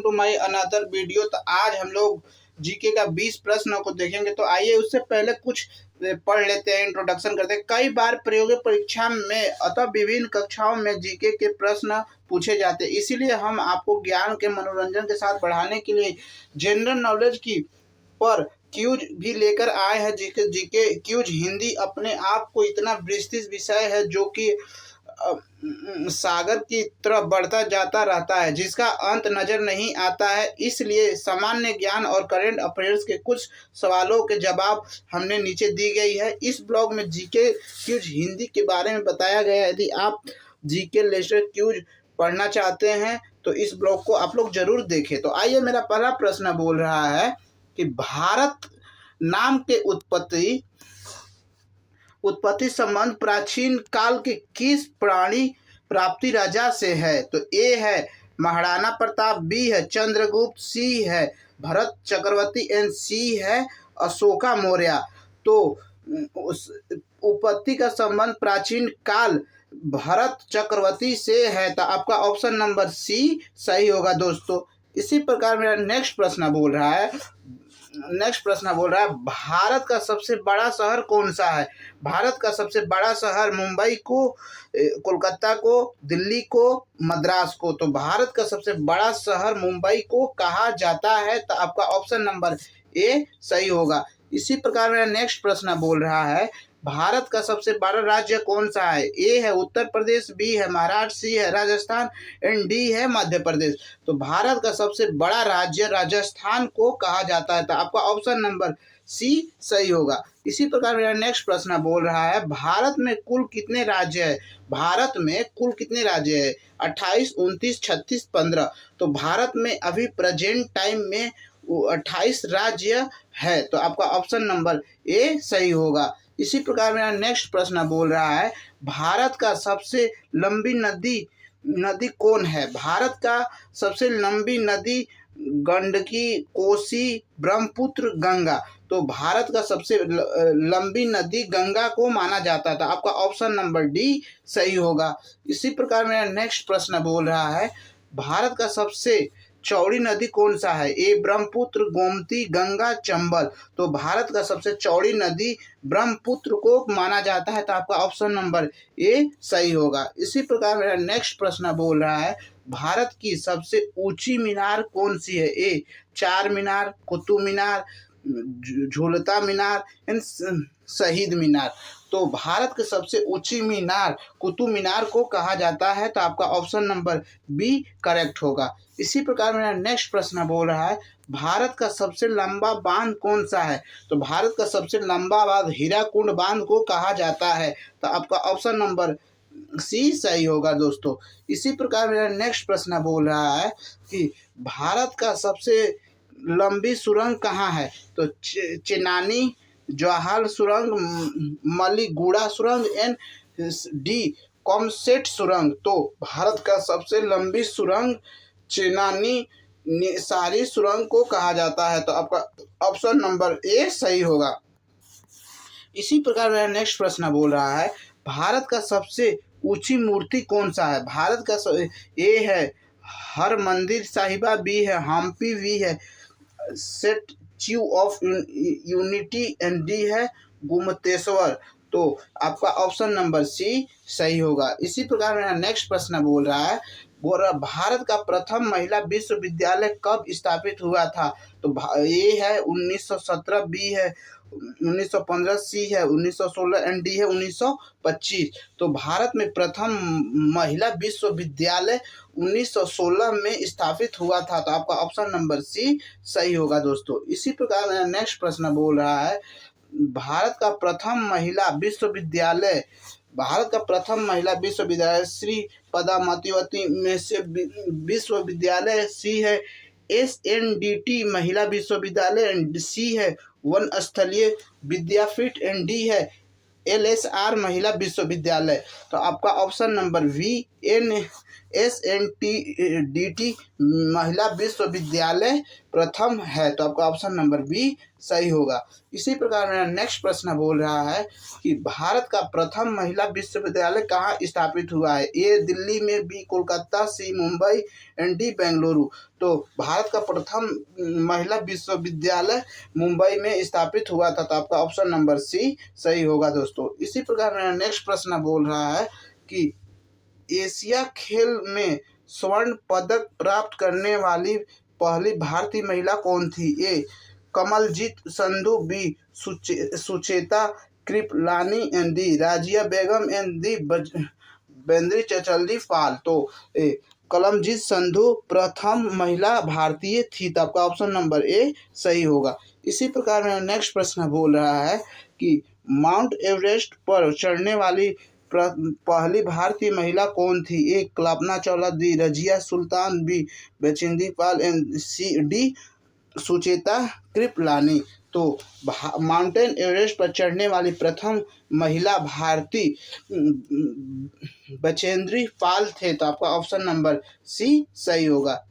To my another video. तो आज हम लोग जीके का 20 प्रश्न को देखेंगे। तो आइए उससे पहले कुछ पढ़ लेते हैं, इंट्रोडक्शन करते हैं। कई बार प्रायोगिक परीक्षा में अतः विभिन्न कक्षाओं में जीके के प्रश्न पूछे जाते हैं, इसीलिए हम आपको ज्ञान के मनोरंजन के साथ बढ़ाने के लिए जनरल नॉलेज की पर क्यूज भी लेकर आए हैं। जीके क्यूज हिंदी अपने आप को इतना विस्तृत विषय है जो कि सागर की तरफ बढ़ता जाता रहता है, जिसका अंत नजर नहीं आता है। इसलिए सामान्य ज्ञान और करंट अफेयर्स के कुछ सवालों के जवाब हमने नीचे दी गई है। इस ब्लॉग में जीके क्यूज हिंदी के बारे में बताया गया है। यदि आप जीके लेक्चर क्यूज पढ़ना चाहते हैं तो इस ब्लॉग को आप लोग जरूर देखें। तो आइए, मेरा पहला प्रश्न बोल रहा है कि भारत नाम के उत्पत्ति संबंध प्राचीन काल के किस प्राणी प्राप्ति राजा से है? तो ए है महाराणा प्रताप, बी है चंद्रगुप्त, सी है भरत चक्रवर्ती एंड सी है अशोका मौर्य। तो उत्पत्ति का संबंध प्राचीन काल भरत चक्रवर्ती से है, तो आपका ऑप्शन नंबर सी सही होगा दोस्तों। इसी प्रकार मेरा नेक्स्ट प्रश्न बोल रहा है भारत का सबसे बड़ा शहर कौन सा है? भारत का सबसे बड़ा शहर मुंबई को, कोलकाता को, दिल्ली को, मद्रास को। तो भारत का सबसे बड़ा शहर मुंबई को कहा जाता है, तो आपका ऑप्शन नंबर ए सही होगा। इसी प्रकार मेरा नेक्स्ट प्रश्न बोल रहा है भारत का सबसे बड़ा राज्य कौन सा है? ए है उत्तर प्रदेश, बी है महाराष्ट्र, सी है राजस्थान एंड डी है मध्य प्रदेश। तो भारत का सबसे बड़ा राज्य राजस्थान को कहा जाता है, तो आपका ऑप्शन नंबर सी सही होगा। इसी प्रकार मेरा नेक्स्ट प्रश्न बोल रहा है भारत में कुल कितने राज्य है? भारत में कुल कितने राज्य है? 28, 29, 36, 15। तो भारत में अभी प्रेजेंट टाइम में 28 राज्य है, तो आपका ऑप्शन नंबर ए सही होगा। इसी प्रकार मेरा नेक्स्ट प्रश्न बोल रहा है भारत का सबसे लंबी नदी कौन है? भारत का सबसे लंबी नदी गंडकी, कोसी, ब्रह्मपुत्र, गंगा। तो भारत का सबसे लंबी नदी गंगा को माना जाता था, आपका ऑप्शन नंबर डी सही होगा। इसी प्रकार मेरा नेक्स्ट प्रश्न बोल रहा है भारत का सबसे चौड़ी नदी कौन सा है? ए ब्रह्मपुत्र, गोमती, गंगा, चंबल। तो भारत का सबसे चौड़ी नदी ब्रह्मपुत्र को माना जाता है, तो आपका ऑप्शन नंबर ए सही होगा। इसी प्रकार मेरा नेक्स्ट प्रश्न बोल रहा है भारत की सबसे ऊंची मीनार कौन सी है? ए चार मीनार, कुतुब मीनार, झूलता मीनार एंड शहीद मीनार। तो भारत के सबसे ऊंची मीनार कुतुब मीनार को कहा जाता है, तो आपका ऑप्शन नंबर बी करेक्ट होगा। इसी प्रकार मेरा नेक्स्ट प्रश्न बोल रहा है भारत का सबसे लंबा बांध कौन सा है? तो भारत का सबसे लंबा बांध हीराकुंड बांध को कहा जाता है, तो आपका ऑप्शन नंबर सी सही होगा दोस्तों। इसी प्रकार मेरा नेक्स्ट प्रश्न बोल रहा है कि भारत का सबसे लंबी सुरंग कहाँ है? तो चेनानी, जवाहर सुरंग, मलीगुड़ा सुरंग एंड डी कॉमसेट सुरंग। तो भारत का सबसे लंबी सुरंग चेनानी सारी सुरंग को कहा जाता है, तो आपका ऑप्शन नंबर ए सही होगा। इसी प्रकार मेरा नेक्स्ट प्रश्न बोल रहा है भारत का सबसे ऊंची मूर्ति कौन सा है? भारत का ए है हरमंदिर साहिबा, बी है हम्पी, वी है statue of unity and D है गोमतेश्वर। तो आपका ऑप्शन नंबर सी सही होगा। इसी प्रकार मेरा नेक्स्ट प्रश्न बोल रहा है भारत का प्रथम महिला विश्वविद्यालय कब स्थापित हुआ था? तो ए है 1917, बी है 1915, सी है 1916 एंड डी है 1925। तो भारत में प्रथम महिला विश्वविद्यालय 1916 में स्थापित हुआ था, तो आपका ऑप्शन नंबर सी सही होगा दोस्तों। इसी प्रकार मेरा नेक्स्ट प्रश्न बोल रहा है भारत का प्रथम महिला विश्वविद्यालय श्री पद्मावती में से विश्वविद्यालय, सी है SNDT महिला विश्वविद्यालय एंड सी है वन स्थलीय विद्यापीठ एंड डी है LSR महिला विश्वविद्यालय। तो आपका ऑप्शन नंबर वी SNDT महिला विश्वविद्यालय प्रथम है, तो आपका ऑप्शन नंबर बी सही होगा। इसी प्रकार मेरा नेक्स्ट प्रश्न बोल रहा है कि भारत का प्रथम महिला विश्वविद्यालय कहाँ स्थापित हुआ है? ए दिल्ली में, B Kolkata, C Mumbai, and D Bengaluru. तो भारत का प्रथम महिला विश्वविद्यालय मुंबई में स्थापित हुआ था, तो आपका ऑप्शन नंबर सी सही होगा दोस्तों। इसी प्रकार मेरा नेक्स्ट प्रश्न बोल रहा है कि एशिया खेल में स्वर्ण पदक प्राप्त करने वाली पहली भारतीय महिला कौन थी? A Kamaljit Sandhu, B Sucheta Kripalani, and D Razia Begum, and D Bachendri चचल्दी पाल। तो कमलजीत संधू प्रथम महिला भारतीय थी, तो आपका ऑप्शन नंबर ए सही होगा। इसी प्रकार में नेक्स्ट प्रश्न बोल रहा है कि माउंट एवरेस्ट पर चढ़ने वाली पहली भारतीय महिला कौन थी? A Kalpana Chawla, the Razia Sultan, B Bachendri Pal, and C D Sucheta Kripalani. तो माउंटेन एवरेस्ट पर चढ़ने वाली प्रथम महिला भारतीय बछेंद्री पाल थे, तो आपका ऑप्शन नंबर सी सही होगा।